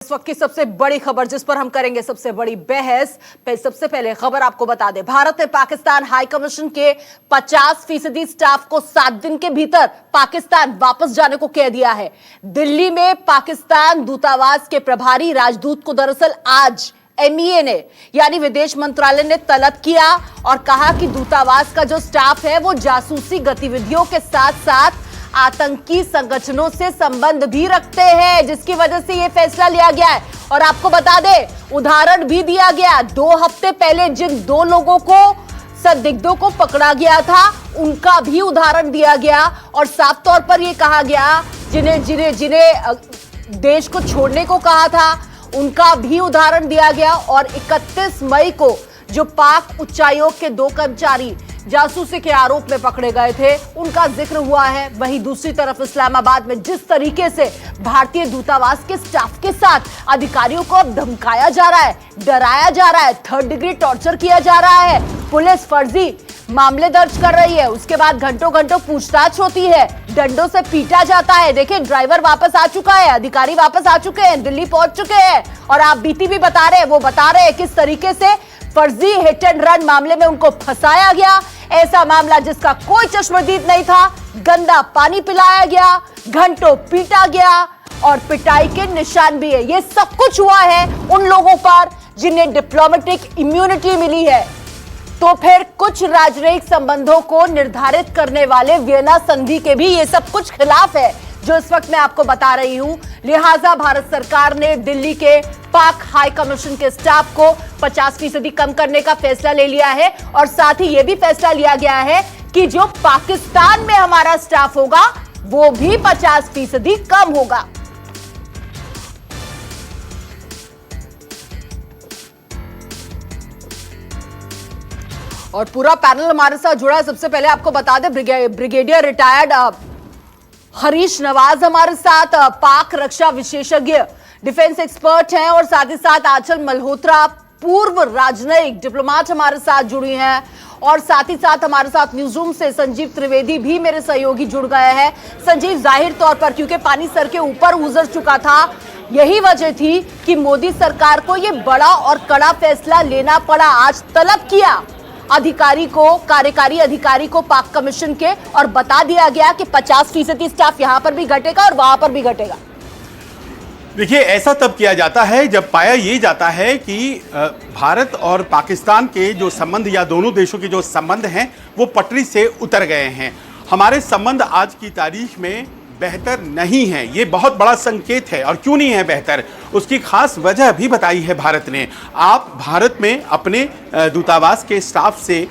इस वक्त की सबसे बड़ी खबर जिस पर हम करेंगे सबसे बड़ी बहस। सबसे पहले खबर आपको बता दें, भारत ने पाकिस्तान हाई कमीशन के 50% स्टाफ को 7 दिन के भीतर पाकिस्तान वापस जाने को कह दिया है। दिल्ली में पाकिस्तान दूतावास के प्रभारी राजदूत को दरअसल आज MEA ने यानी विदेश मंत्रालय ने तलब किया और कहा कि दूतावास का जो स्टाफ है वो जासूसी गतिविधियों के साथ साथ आतंकी संगठनों से संबंध भी रखते हैं, जिसकी वजह से यह फैसला लिया गया है। और आपको बता दें, उदाहरण भी दिया गया। 2 हफ्ते पहले जिन 2 लोगों को संदिग्धों को पकड़ा गया था उनका भी उदाहरण दिया गया और साफ तौर पर यह कहा गया जिन्हें देश को छोड़ने को कहा था उनका भी उदाहरण दिया गया। और 31 मई को जो पाक उच्चायोग के 2 कर्मचारी जासूसी के आरोप में पकड़े गए थे उनका जिक्र हुआ है। वहीं दूसरी तरफ इस्लामाबाद में जिस तरीके से भारतीय दूतावास के स्टाफ के साथ अधिकारियों को अब धमकाया जा रहा है, डराया जा रहा है, 3rd डिग्री टॉर्चर किया जा रहा है, पुलिस फर्जी मामले दर्ज कर रही है, उसके बाद घंटों घंटों पूछताछ होती है, डंडों से पीटा जाता है। देखिए, ड्राइवर वापस आ चुका है, अधिकारी वापस आ चुके हैं, दिल्ली पहुंच चुके हैं और आप बीती भी बता रहे हैं, वो बता रहे हैं किस तरीके से फर्जी हिट एंड रन मामले में उनको फंसाया गया। ऐसा मामला जिसका कोई चश्मदीद नहीं था, गंदा पानी पिलाया गया, घंटों पीटा गया और पिटाई के निशान भी है। ये सब कुछ हुआ है उन लोगों पर जिन्हें डिप्लोमेटिक इम्यूनिटी मिली है। तो फिर कुछ राजनयिक संबंधों को निर्धारित करने वाले वियना संधि के भी ये सब कुछ खिलाफ है जो इस वक्त मैं आपको बता रही हूं। लिहाजा भारत सरकार ने दिल्ली के पाक हाई कमीशन के स्टाफ को 50% कम करने का फैसला ले लिया है और साथ ही यह भी फैसला लिया गया है कि जो पाकिस्तान में हमारा स्टाफ होगा वो भी 50% कम होगा। और पूरा पैनल हमारे साथ जुड़ा है। सबसे पहले आपको बता दें, ब्रिगेडियर रिटायर्ड हरीश नवाज हमारे साथ, पाक रक्षा विशेषज्ञ डिफेंस एक्सपर्ट हैं और साथ ही साथ आंचल मल्होत्रा पूर्व राजनयिक डिप्लोमेट हमारे साथ जुड़ी हैं और साथ ही साथ हमारे साथ न्यूज रूम से संजीव त्रिवेदी भी मेरे सहयोगी जुड़ गए हैं। संजीव, जाहिर तौर पर क्योंकि पानी सर के ऊपर गुजर चुका था, यही वजह थी कि मोदी सरकार को यह बड़ा और कड़ा फैसला लेना पड़ा। आज तलब किया अधिकारी को, कार्यकारी अधिकारी को पाक कमीशन के और बता दिया गया कि 50% स्टाफ यहां पर भी घटेगा और वहां पर भी घटेगा। देखिए, ऐसा तब किया जाता है जब पाया ये जाता है कि भारत और पाकिस्तान के जो संबंध या दोनों देशों के जो संबंध हैं वो पटरी से उतर गए हैं। हमारे संबंध आज की तारीख में बेहतर नहीं है, ये बहुत बड़ा संकेत है। और क्यों नहीं है बेहतर, उसकी खास वजह भी बताई है भारत ने। आप भारत में अपने दूतावास के स्टाफ से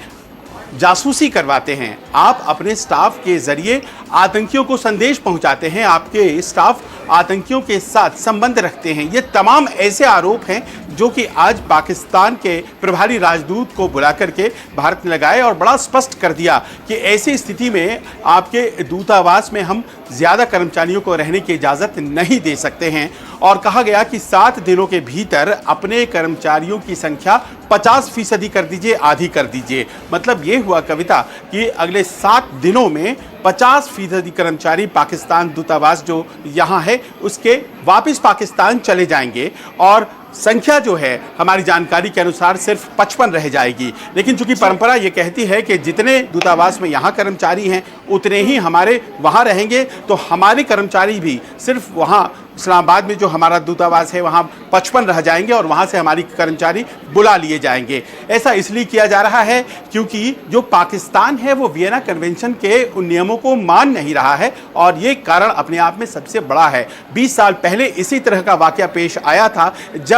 जासूसी करवाते हैं, आप अपने स्टाफ के जरिए आतंकियों को संदेश पहुंचाते हैं, आपके स्टाफ आतंकियों के साथ संबंध रखते हैं। ये तमाम ऐसे आरोप हैं जो कि आज पाकिस्तान के प्रभारी राजदूत को बुला करके भारत ने लगाए और बड़ा स्पष्ट कर दिया कि ऐसी स्थिति में आपके दूतावास में हम ज़्यादा कर्मचारियों को रहने की इजाज़त नहीं दे सकते हैं। और कहा गया कि 7 दिनों के भीतर अपने कर्मचारियों की संख्या 50% कर दीजिए, आधी कर दीजिए। मतलब ये हुआ कविता कि अगले 7 दिनों में 50% कर्मचारी पाकिस्तान दूतावास जो यहाँ है उसके वापस पाकिस्तान चले जाएंगे और संख्या जो है हमारी जानकारी के अनुसार सिर्फ 55 रह जाएगी। लेकिन चूंकि परंपरा ये कहती है कि जितने दूतावास में यहाँ कर्मचारी हैं उतने ही हमारे वहाँ रहेंगे, तो हमारे कर्मचारी भी सिर्फ वहाँ इस्लामाबाद में जो हमारा दूतावास है वहाँ 55 रह जाएंगे और वहाँ से हमारी कर्मचारी बुला लिए जाएंगे। ऐसा इसलिए किया जा रहा है क्योंकि जो पाकिस्तान है वो वियना कन्वेंशन के उन नियमों को मान नहीं रहा है और ये कारण अपने आप में सबसे बड़ा है। 20 साल पहले इसी तरह का वाकया पेश आया था जब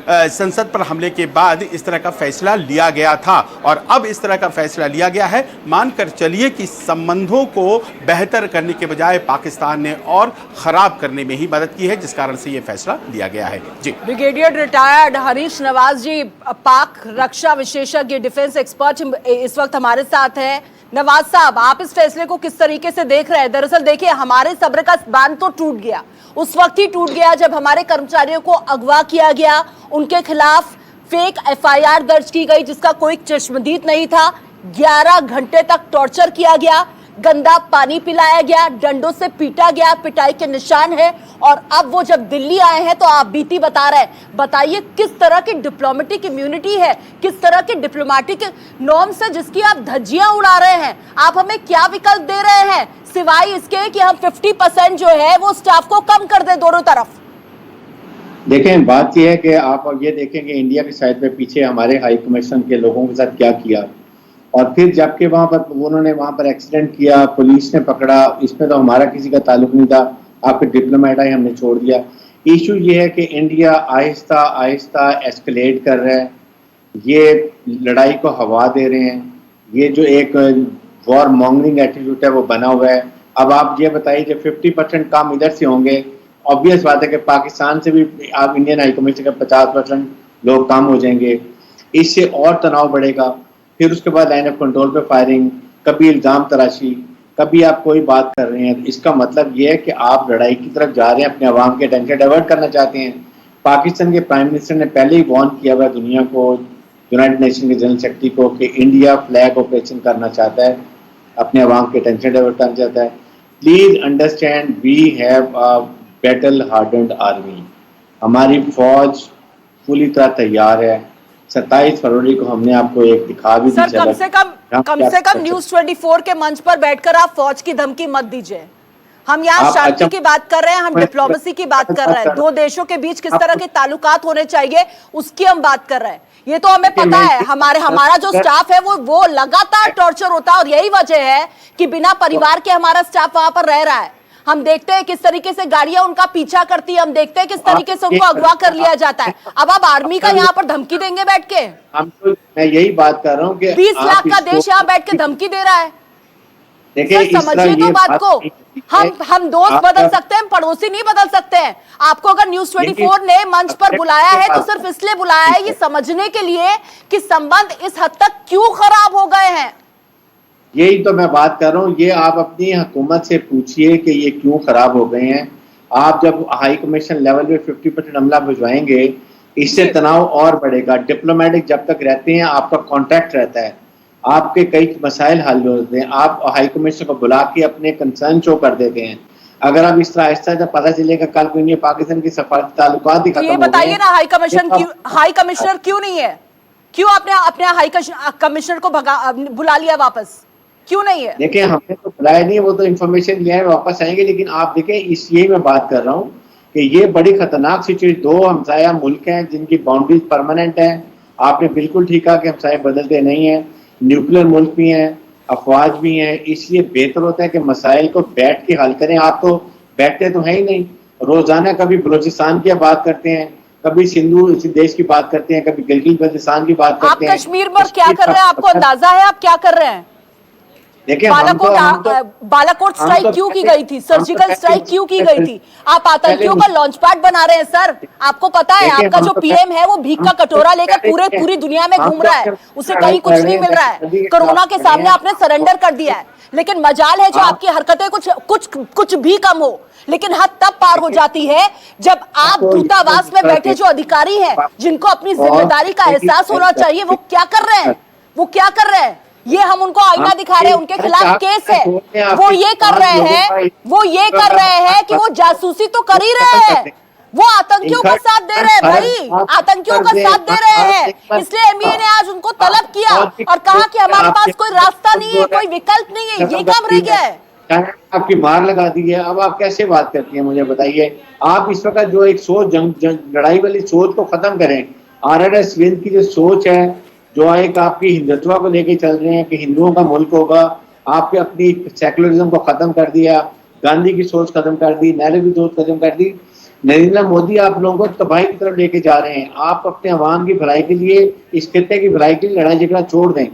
संसद पर हमले के बाद इस तरह का फैसला लिया गया था और अब इस तरह का फैसला लिया गया है। मानकर चलिए कि संबंधों को बेहतर करने के बजाय पाकिस्तान ने और ख़राब करने में ही मदद की है, जिस कारण से ये फैसला लिया गया है। जी, ब्रिगेडियर रिटायर्ड हरीश नवाज जी, पाक रक्षा विशेषज्ञ डिफेंस एक्सपर्ट इस वक्त हमारे साथ हैं। नवाज साहब, आप इस फैसले को किस तरीके से देख रहे हैं? दरअसल देखिए, हमारे सब्र का बांध तो टूट गया, उस वक्त ही टूट गया जब हमारे कर्मचारियों को अगवा किया गया, उनके खिलाफ फेक FIR दर्ज की गई जिसका कोई चश्मदीद नहीं था, 11 घंटे तक टॉर्चर किया गया, गंदा पानी पिलाया गया, डंडों से पीटा गया, पिटाई के निशान है। और अब वो जब दिल्ली आए हैं तो आप बीती बता रहे हैं। बताइए किस तरह की डिप्लोमेटिक इम्यूनिटी है, किस तरह के डिप्लोमेटिक नॉर्म्स है जिसकी आप धज्जियां उड़ा रहे हैं। आप हमें क्या विकल्प दे रहे हैं सिवाय इसके कि हम 50% जो है वो स्टाफ को कम कर दें दोनों तरफ। देखें, बात यह है कि आप अब ये देखेंगे इंडिया की साइड पे पीछे हमारे हाई कमीशन के लोगों के साथ क्या किया, और फिर जबकि वहां पर उन्होंने वहां पर एक्सीडेंट किया, पुलिस ने पकड़ा, इसमें तो हमारा किसी का ताल्लुक नहीं था, आपके डिप्लोमेट आए हमने छोड़ दिया। इशू ये है कि इंडिया आहिस्ता आहिस्ता एस्केलेट कर रहा है, ये लड़ाई को हवा दे रहे हैं, ये जो एक वॉर मॉन्गरिंग एटीट्यूड है वो बना हुआ है। अब आप ये बताइए कि 50% काम इधर से होंगे, ऑब्वियस बात है कि पाकिस्तान से भी आप इंडियन हाई कमीशन के 50% लोग कम हो जाएंगे, इससे और तनाव बढ़ेगा। फिर उसके बाद लाइन ऑफ कंट्रोल पे फायरिंग, कभी इल्ज़ाम तराशी, कभी आप कोई बात कर रहे हैं। इसका मतलब ये है कि आप लड़ाई की तरफ जा रहे हैं, अपने अवाम के अटेंशन डाइवर्ट करना चाहते हैं। पाकिस्तान के प्राइम मिनिस्टर ने पहले ही वार्न किया हुआ दुनिया को, यूनाइटेड नेशन के जनरल सेक्रेटरी को, कि इंडिया फ्लैग ऑपरेशन करना चाहता है, अपने अवाम के अटेंशन डाइवर्ट करना चाहता है। Please understand, we have a battle hardened army, हमारी फौज पूरी तरह तैयार है। 27 फरवरी को हमने आपको एक दिखा भी दी। सर कम से कम न्यूज़ 24 के मंच पर बैठकर आप फौज की धमकी मत दीजिए। हम यहाँ शांति की बात कर रहे हैं, हम डिप्लोमेसी की बात कर रहे हैं, दो देशों के बीच किस तरह के ताल्लुकात होने चाहिए उसकी हम बात कर रहे हैं। ये तो हमें पता है, हमारा जो स्टाफ है वो लगातार टॉर्चर होता है, और यही वजह है कि बिना परिवार के हमारा स्टाफ वहां पर रह रहा है। हम देखते हैं किस तरीके से गाड़ियां उनका पीछा करती है, हम देखते हैं किस तरीके से उनको अगवा कर लिया जाता है। अब आप आर्मी का यहाँ पर धमकी देंगे बैठ के? मैं यही बात कर रहा हूँ कि 20 लाख का देश यहाँ बैठ के धमकी दे रहा है। देखिए समझिए तो बात को, हम दोस्त बदल सकते हैं, पड़ोसी नहीं बदल सकते हैं। आपको अगर न्यूज़ 24 ने मंच पर बुलाया है तो सिर्फ इसलिए बुलाया है ये समझने के लिए कि संबंध इस हद तक क्यों खराब हो गए हैं। यही तो मैं बात कर रहा हूँ, ये आप अपनी हुकूमत से पूछिए कि ये क्यों खराब हो गए हैं। आप जब हाई कमीशन लेवल पे 50% हमला भिजवाएंगे, इससे तनाव और बढ़ेगा। डिप्लोमेटिक जब तक रहते हैं आपका कॉन्ट्रैक्ट रहता है, आपके कई मसाइल हल होते हैं, आप हाई कमीशन को बुला के अपने कंसर्न शो कर देते हैं। अगर आप इस तरह आहिस्ता जब पता चलेगा कल को इंडिया पाकिस्तान की सफारती ताल्लुकात ही खत्म हो गए। ये बताइए ना, हाई कमिश्नर क्यों नहीं है? क्यों आपने अपने हाई कमिश्नर को बुला लिया वापस, क्यों नहीं है? देखिए हमने तो बुलाया नहीं, वो तो इन्फॉर्मेशन लिया है, वापस आएंगे। लेकिन आप देखें, यही मैं बात कर रहा हूँ कि ये बड़ी खतरनाक सिचुएशन, दो हमसाया मुल्क हैं जिनकी बाउंड्रीज परमानेंट हैं। आपने बिल्कुल ठीक कहा कि हमसाए बदलते नहीं हैं, न्यूक्लियर मुल्क भी हैं, अफवाज भी हैं, इसलिए बेहतर होता है कि मसाइल को बैठ के हल करें। आप तो बैठते तो है ही नहीं, रोजाना कभी बलूचिस्तान की बात करते हैं, कभी सिंधु देश की बात करते हैं, कभी गिलगित बल्तिस्तान की बात करते हैं। आप कश्मीर पर क्या कर रहे हैं, आपको अंदाजा है आप क्या कर रहे हैं? देखिए बालाकोट स्ट्राइक क्यों की गई थी? सर्जिकल स्ट्राइक क्यों की गई थी? आप आतंकियों का लॉन्च पैड बना रहे हैं सर। आपको पता है आपका जो पीएम है वो भीख का कटोरा लेकर पूरी दुनिया में घूम रहा है, उसे कहीं कुछ नहीं मिल रहा है। कोरोना के सामने आपने सरेंडर कर दिया है, लेकिन मजाल है जो आपकी हरकतें कुछ भी कम हो, लेकिन हद तब पार हो जाती है जब आप दूतावास में बैठे जो अधिकारी हैं, जिनको अपनी जिम्मेदारी का एहसास होना चाहिए, वो क्या कर रहे हैं? ये हम उनको आईना दिखा रहे हैं, उनके खिलाफ केस है, वो ये कर रहे हैं कि वो जासूसी तो कर ही रहे हैं, वो आतंकियों का साथ दे रहे हैं भाई, आतंकियों का साथ दे रहे हैं। इसलिए एमईए ने आज उनको तलब किया और कहा कि हमारे पास कोई रास्ता नहीं है, कोई विकल्प नहीं है, ये काम रह गया है। आपकी मार लगा दी है। अब आप कैसे बात करती हैं, मुझे बताइए। आप इस वक्त जो एक सोच लड़ाई वाली सोच को खत्म करें। आरएसएस विंग की जो सोच है, जो एक आपकी हिंदुत्व को लेके चल रहे हैं कि हिंदुओं का मुल्क होगा, आपने अपनी सेकुलरिज्म को खत्म कर दिया, गांधी की सोच खत्म कर दी, नेहरू की सोच खत्म कर दी। नरेंद्र मोदी आप लोगों को तबाही की तरफ लेके जा रहे हैं। आप अपने अवाम की भलाई के लिए, इस खित्ते की भलाई के लिए लड़ाई झगड़ा छोड़ दें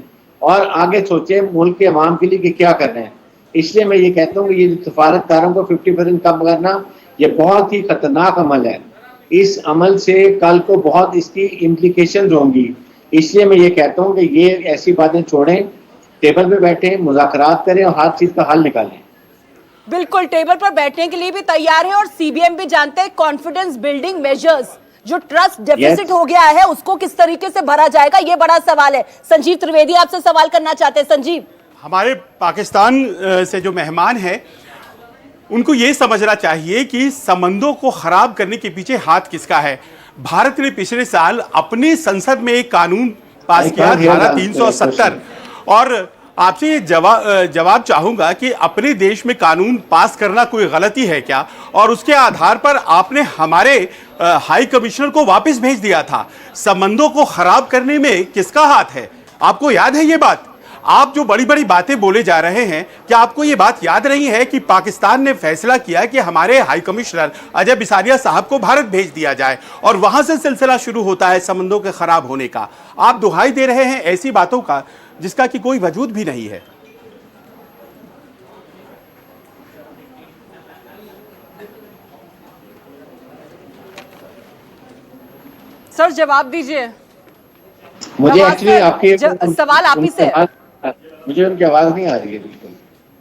और आगे सोचें मुल्क के अवाम के लिए कि क्या कर रहे हैं। इसलिए मैं ये कहता हूँ कि ये सफारतकारों को 50% कम करना, ये बहुत ही खतरनाक अमल है। इस अमल से कल को बहुत इसकी इम्प्लीकेशन होंगी। इसलिए मैं ये कहता हूँ कि ये ऐसी बातें छोड़ें, टेबल पे बैठें, मुज़ाकरात करें और हर चीज का हल निकालें। बिल्कुल टेबल पर बैठने के लिए भी तैयार है और सीबीएम भी जानते हैं कॉन्फिडेंस बिल्डिंग मेजर्स, जो ट्रस्ट डेफिसिट हो गया है उसको किस तरीके से भरा जाएगा, ये बड़ा सवाल है। संजीव त्रिवेदी आपसे सवाल करना चाहते हैं। संजीव। हमारे पाकिस्तान से जो मेहमान हैं उनको ये समझना चाहिए कि संबंधों को खराब करने के पीछे हाथ किसका है। भारत ने पिछले साल अपनी संसद में एक कानून पास किया, धारा 370, और आपसे ये जवाब चाहूंगा कि अपने देश में कानून पास करना कोई गलती है क्या, और उसके आधार पर आपने हमारे हाई कमिश्नर को वापस भेज दिया था। संबंधों को खराब करने में किसका हाथ है? आपको याद है ये बात? आप जो बड़ी बड़ी बातें बोले जा रहे हैं, क्या आपको ये बात याद नहीं है कि पाकिस्तान ने फैसला किया कि हमारे हाई कमिश्नर अजय बिसारिया साहब को भारत भेज दिया जाए, और वहां से सिलसिला शुरू होता है संबंधों के खराब होने का। आप दुहाई दे रहे हैं ऐसी बातों का जिसका कि कोई वजूद भी नहीं है। सर जवाब दीजिए। मुझे एक्चुअली आपके सवाल आप ही से, मुझे उनकी आवाज नहीं आ रही है बिल्कुल।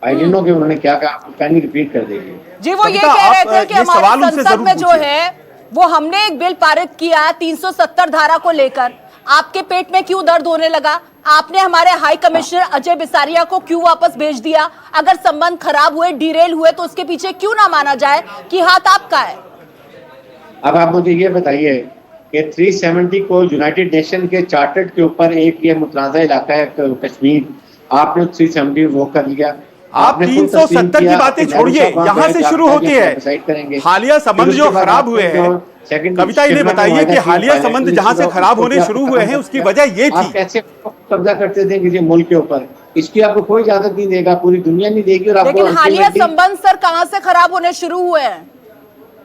आई डोंट नो कि उन्होंने क्या कहा, कैन यू रिपीट कर देंगे? जी वो ये कह रहे थे कि हमारी संसद में जो है वो हमने एक बिल पारित किया 370 धारा को लेकर, आपके पेट में क्यों दर्द होने लगा? आपने हमारे हाई कमिश्नर अजय बिसारिया को क्यों वापस भेज दिया? अगर संबंध खराब हुए, डिरेल हुए, तो उसके पीछे क्यों ना माना जाए कि हाथ आपका है? अब आप मुझे ये बताइए कि 370 को यूनाइटेड नेशन के चार्टर्ड के ऊपर एक ये मुतनाज़ा इलाका है कश्मीर, आपने 370 वो कर लिया। आप 370 की बातें छोड़िए, यहाँ से शुरू होती है हालिया संबंध जो खराब हुए हैं। कविता इन्हें बताइए कि हालिया संबंध जहाँ से खराब होने शुरू हुए हैं उसकी वजह ये थी। कैसे कब्जा करते थे किसी मुल्क के ऊपर, इसकी आपको कोई इजाजत नहीं देगा, पूरी दुनिया नहीं देगी। और लेकिन हालिया संबंध सर कहाँ से खराब होने शुरू हुए हैं?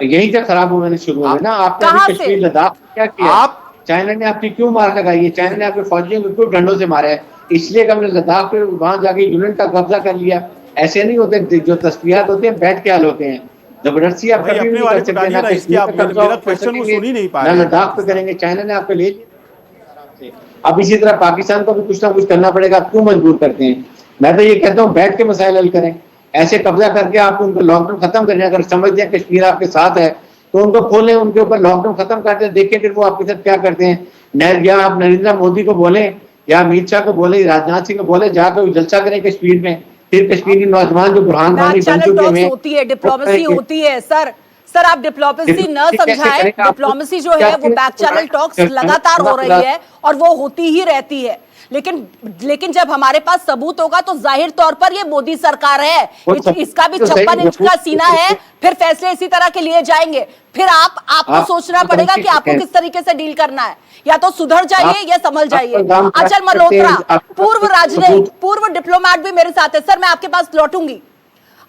यही से खराब होने शुरू हुए ना। आपने कश्मीर लद्दाख क्या किया? आप चाइना ने आपकी क्यों मार लगाई है? चाइना ने आपके फौजियों को क्यों डंडों से मारा है? इसलिए कि हमने लद्दाख पे वहां जाके यूनिट का कब्जा कर लिया। ऐसे नहीं होते, जो तस्वीरात होते हैं बैठ के हाल होते हैं। जबरदस्ती आप कभी नहीं कर सकते, ना कश्मीर पे कब्जा कर सकेंगे, ना लद्दाख पे करेंगे। चाइना ने आपको ले लिया। अब इसी तरह पाकिस्तान को भी कुछ ना कुछ करना पड़ेगा। क्यों मजबूर करते हैं? मैं तो ये कहता हूँ बैठ के मसाइल हल करें। ऐसे कब्जा करके आप उनको लॉकडाउन खत्म करें। अगर समझते हैं कश्मीर आपके साथ है तो उनको खोलें, उनके ऊपर लॉकडाउन खत्म करते हैं, देखें कि वो आपके साथ क्या करते हैं। या आप नरेंद्र मोदी को बोले या अमित शाह को बोले, राजनाथ सिंह को बोले, जाकर जलसा करें कश्मीर में। फिर कश्मीर के नौजवान जो बुरहान वानी बन चुके हैं, होती है, डिप्लोमेसी होती है। सर आप डिप्लोमेसी न समझाएं। डिप्लोमेसी जो है वो बैक चैनल टॉक्स लगातार हो रही है और वो होती ही रहती है। लेकिन जब हमारे पास सबूत होगा तो जाहिर तौर पर ये मोदी सरकार है, इसका भी 56 इंच का सीना है, फिर फैसले इसी तरह के लिए जाएंगे। फिर आपको सोचना पड़ेगा कि आपको किस तरीके से डील करना है, या तो सुधर जाइए या संभल जाइए। अचल मल्होत्रा पूर्व राजनयिक, पूर्व डिप्लोमेट भी मेरे साथ है। सर मैं आपके पास लौटूंगी।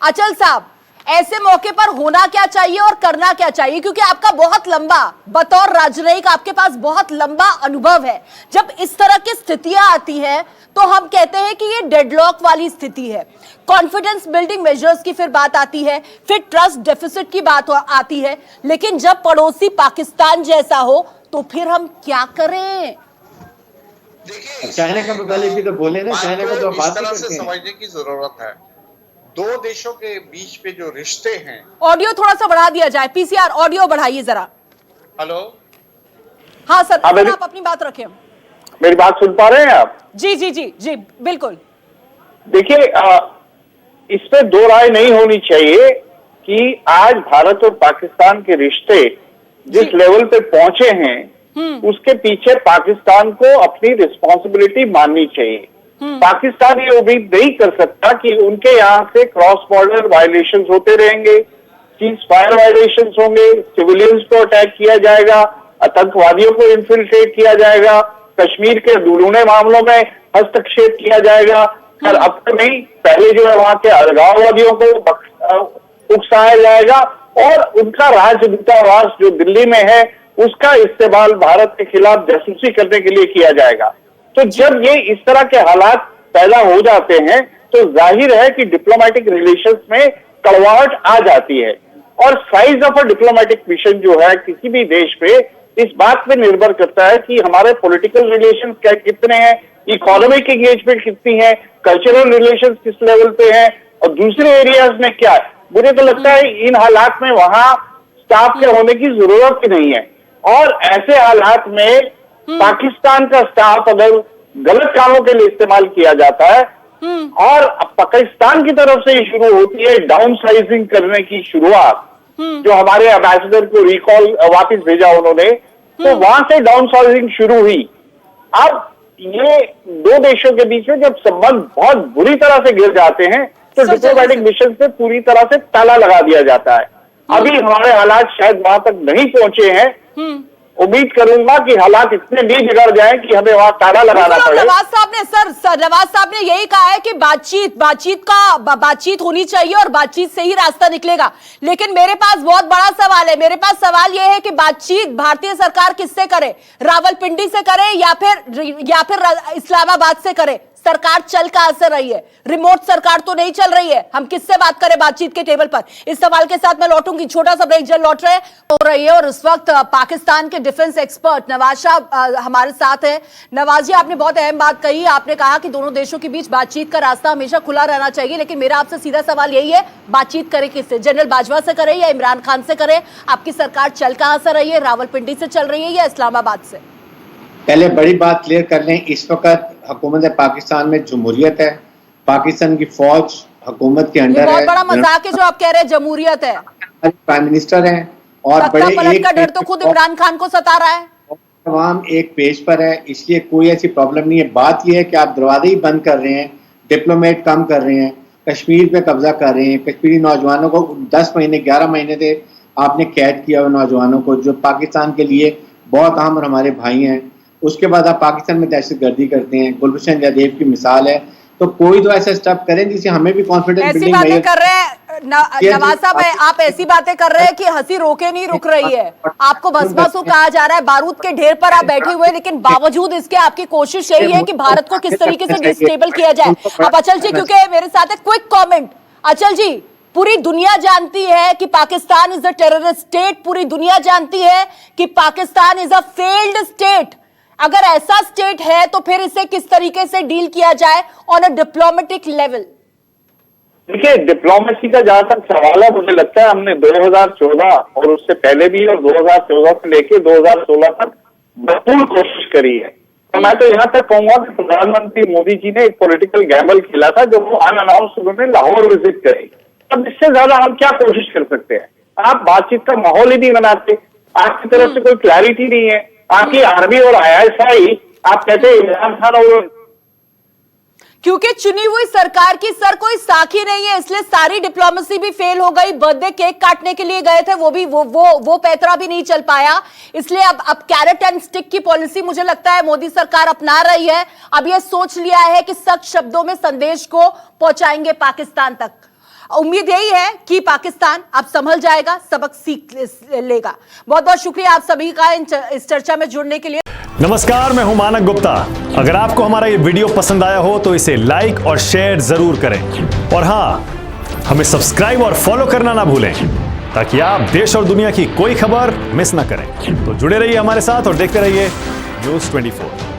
अचल साहब, ऐसे मौके पर होना क्या चाहिए और करना क्या चाहिए? क्योंकि आपका बहुत लंबा, बतौर राजनयिक आपके पास बहुत लंबा अनुभव है। जब इस तरह की स्थितियां आती हैं तो हम कहते हैं कि ये डेडलॉक वाली स्थिति है। कॉन्फिडेंस बिल्डिंग मेजर्स की फिर बात आती है, फिर ट्रस्ट डेफिसिट की बात आती है, लेकिन जब पड़ोसी पाकिस्तान जैसा हो तो फिर हम क्या करें? चाइना का मुतालिक भी तो बोले ना, चाइना का तो इस तरह से समझने की जरूरत है। दो देशों के बीच पे जो रिश्ते हैं। ऑडियो थोड़ा सा बढ़ा दिया जाए, पीसीआर ऑडियो बढ़ाइए जरा। हेलो, हाँ सर, आप अपनी बात रखें। मेरी बात सुन पा रहे हैं आप? जी जी जी जी बिल्कुल। देखिए, इस पे दो राय नहीं होनी चाहिए कि आज भारत और पाकिस्तान के रिश्ते जिस लेवल पे पहुंचे हैं उसके पीछे पाकिस्तान को अपनी रिस्पॉन्सिबिलिटी माननी चाहिए। पाकिस्तान ये उम्मीद नहीं कर सकता कि उनके यहाँ से क्रॉस बॉर्डर वायलेशंस होते रहेंगे, सीज फायर वायलेशंस होंगे, सिविलियंस को अटैक किया जाएगा, आतंकवादियों को इन्फिल्ट्रेट किया जाएगा, कश्मीर के दूरने मामलों में हस्तक्षेप किया जाएगा। और अब तो नहीं, पहले जो है वहां के अलगाववादियों को उकसाया जाएगा और उनका राजदूतावास जो दिल्ली में है उसका इस्तेमाल भारत के खिलाफ जासूसी करने के लिए किया जाएगा। तो जब ये इस तरह के हालात पैदा हो जाते हैं तो जाहिर है कि डिप्लोमेटिक रिलेशंस में कड़वाहट आ जाती है। और size of a diplomatic mission जो है किसी भी देश पे इस बात पे निर्भर करता है कि हमारे पॉलिटिकल रिलेशंस क्या कितने हैं, इकोनॉमिक एंगेजमेंट कितनी है, कल्चरल रिलेशंस किस लेवल पे हैं और दूसरे एरियाज में क्या है। मुझे तो लगता है इन हालात में वहां स्टाफ के होने की जरूरत ही नहीं है। और ऐसे हालात में पाकिस्तान का स्टाफ अगर गलत कामों के लिए इस्तेमाल किया जाता है और अब पाकिस्तान की तरफ से शुरू होती है डाउन साइजिंग करने की शुरुआत, जो हमारे एम्बेसडर को रिकॉल वापस भेजा उन्होंने, तो वहां से डाउन साइजिंग शुरू हुई। अब ये दो देशों के बीच में जब संबंध बहुत बुरी तरह से गिर जाते हैं तो डिप्लोमेटिक मिशन से पूरी तरह से ताला लगा दिया जाता है। अभी हमारे हालात शायद वहां तक नहीं पहुंचे हैं। उम्मीद करूंगा कि हालात इतने नहीं बिगड़ जाएं कि हमें वहां ताला लगाना पड़े। नवाज साहब ने नवाज साहब ने यही कहा है कि बातचीत होनी चाहिए और बातचीत से ही रास्ता निकलेगा। लेकिन मेरे पास बहुत बड़ा सवाल है। मेरे पास सवाल यह है कि बातचीत भारतीय सरकार किससे करे? रावलपिंडी से करे या फिर इस्लामाबाद से करे? सरकार चल कहां से रही है? रिमोट सरकार तो नहीं चल रही है। हम किससे बात करें बातचीत के टेबल पर? इस सवाल के साथ मैं लौटूंगी, छोटा सा ब्रेक, जल्द लौट रही है। और इस वक्त पाकिस्तान के डिफेंस एक्सपर्ट नवाज शाह हमारे साथ है। नवाज जी, आपने बहुत अहम बात कही। आपने कहा कि दोनों देशों के बीच बातचीत का रास्ता हमेशा खुला रहना चाहिए। लेकिन मेरा आपसे सीधा सवाल यही है, बातचीत करे किससे? जनरल बाजवा से करे या इमरान खान से करे? आपकी सरकार चल कहां से रही है? रावलपिंडी से चल रही है या इस्लामाबाद से? पहले बड़ी बात क्लियर कर लें, इस वक्त हुकूमत पाकिस्तान में जमहूरियत है। पाकिस्तान की फौज हुकूमत के अंडर है। बहुत बड़ा मजाक है जो आप कह रहे हैं जमहूरियत है। प्राइम मिनिस्टर हैं और बड़े पलट का डर तो खुद इमरान खान को सता रहा है। तमाम एक पेज पर है, इसलिए कोई ऐसी प्रॉब्लम नहीं है। बात यह है कि आप दरवाजे ही बंद कर रहे हैं, डिप्लोमेट कम कर रहे हैं, कश्मीर पे कब्जा कर रहे हैं। कश्मीरी नौजवानों को 10 महीने 11 महीने से आपने कैद किया हुआ नौजवानों को, जो पाकिस्तान के लिए बहुत अहम और हमारे भाई हैं। उसके बाद आप पाकिस्तान में दहशतगर्दी करते हैं। गुलभूषण जादेव की मिसाल है। तो कोई तो ऐसा स्टेप करें जिससे हमें भी कॉन्फिडेंस ऐसी बातें कर रहे हैं नवाज साहब, आप ऐसी बातें कर रहे हैं कि हंसी रोके नहीं रुक रही है। आपको भस्मासुर कहा जा रहा है, बारूद के ढेर पर आप बैठे हुए, लेकिन बावजूद इसके आपकी कोशिश यही है कि भारत को किस तरीके से डिस्टेबल किया जाए। अब अचल जी क्योंकि मेरे साथ है, क्विक कॉमेंट। अचल जी, पूरी दुनिया जानती है कि Pakistan is a terrorist state. पूरी दुनिया जानती है कि Pakistan is a failed state. अगर ऐसा स्टेट है तो फिर इसे किस तरीके से डील किया जाए ऑन अ डिप्लोमेटिक लेवल? देखिए, डिप्लोमेसी का जहां तक सवाल है, मुझे लगता है हमने 2014 और उससे पहले भी और 2014 से लेके 2016 तक भरपूर कोशिश करी है। तो मैं तो यहाँ तक कहूंगा कि प्रधानमंत्री मोदी जी ने एक पॉलिटिकल गैम्बल खेला था जो वो अनअनाउंस उन्होंने लाहौर विजिट करे। अब इससे ज्यादा हम क्या कोशिश कर सकते हैं? आप बातचीत का माहौल ही नहीं बनाते। आपकी तरफ से कोई क्लैरिटी नहीं है। आपकी आर्मी और ISI, आप कहते हैं इमरान खान और, क्योंकि चुनी हुई सरकार की सर कोई साखी नहीं है, इसलिए सारी डिप्लोमेसी भी फेल हो गई। बर्थडे केक काटने के लिए गए थे, वो भी वो पैतरा भी नहीं चल पाया। इसलिए अब कैरेट एंड स्टिक की पॉलिसी मुझे लगता है मोदी सरकार अपना रही है। अब ये सोच लिया है कि सख्त शब्दों में संदेश को पहुंचाएंगे पाकिस्तान तक। उम्मीद यही है कि पाकिस्तान अब संभल जाएगा, सबक सीख लेगा। बहुत बहुत शुक्रिया आप सभी का इस चर्चा में जुड़ने के लिए। नमस्कार, मैं हूं मानक गुप्ता। अगर आपको हमारा ये वीडियो पसंद आया हो तो इसे लाइक और शेयर जरूर करें। और हां, हमें सब्सक्राइब और फॉलो करना ना भूलें ताकि आप देश और दुनिया की कोई खबर मिस ना करें। तो जुड़े रहिए हमारे साथ और देखते रहिए News 24।